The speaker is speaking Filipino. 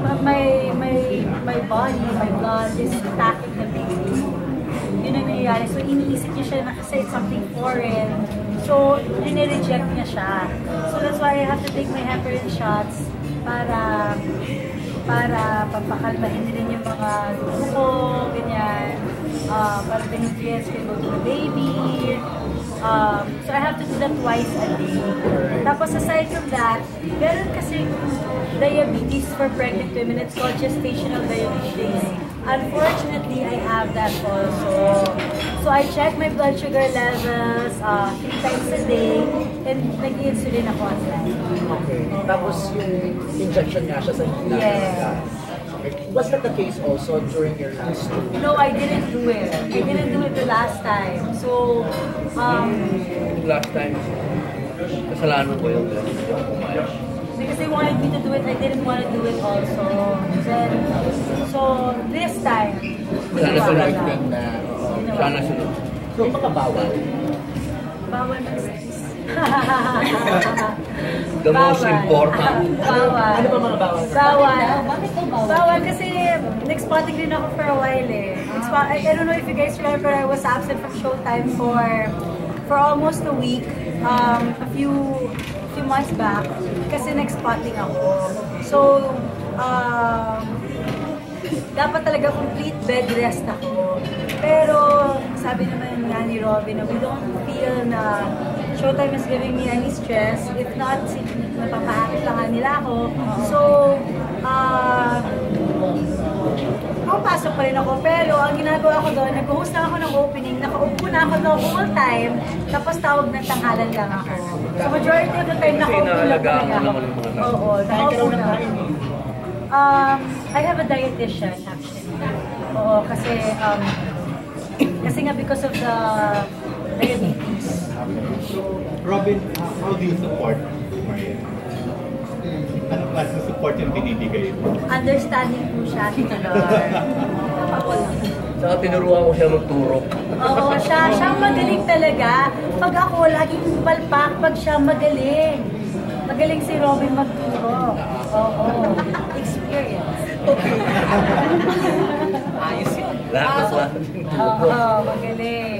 my body, my blood is attacking the baby. Yun ang nangyayari. So, iniisip niya siya na kasi it's something foreign. So, rinireject niya siya. So, that's why I have to take my heparin shots para pampakalmahin din yung mga dugo ko, ganyan. Para the nutrients can go to the baby. So, I have to do that twice a day. Tapos, aside from that, meron kasi diabetes for pregnant women. It's called gestational diabetes. Unfortunately, I have that also. So I check my blood sugar levels 3 times a day and nag-insulin ako at night. Okay. Tapos yung injection nga siya sa hila. Yes. Was that the case also during your last two? No, I didn't do it. I didn't do it the last time. So, last time, kasalanan ko yun. because they wanted me to do it, I didn't want to do it also. Then, so this time, Sana Right sunod. thing na. Sana sunod. So, makabawal. bawal na sex. The most important. Bawal. Ano ba mga bawal? Bawal. Bakit daw bawal? Bawal kasi nag-spotting din ako for a while eh. I don't know if you guys remember, I was absent from Showtime for almost a week, a few months back, kasi nag-spotting ako. So, dapat talaga complete bed rest ako. Pero, sabi naman nga ni Robin, we don't feel na Showtime is giving me any stress. If not, napapahakit lang nga nila ako. So, pumapasok pa rin ako. Pero, ang ginagawa ko doon, nag-host na ako ng opening, nakaupo na ako the whole time, tapos tawag ng tanghalan lang ako. So, majority of the time, nakaupo lang talaga ako. Oo, nakaupo na. I have a dietitian, actually. Oo, kasi nga because of the diabetes. Robin, how do you support Maria? Anong klase ng support yung binibigay mo? Understanding po siya, Tito Lord. Ako lang. Saka tinuruan ko siya magturok. Oo, siya magaling talaga. Pag ako, laging palpak, pag siya magaling. Magaling si Robin magturo. Oo, experience. Ayos yun. Lahat na sa Oo, magaling.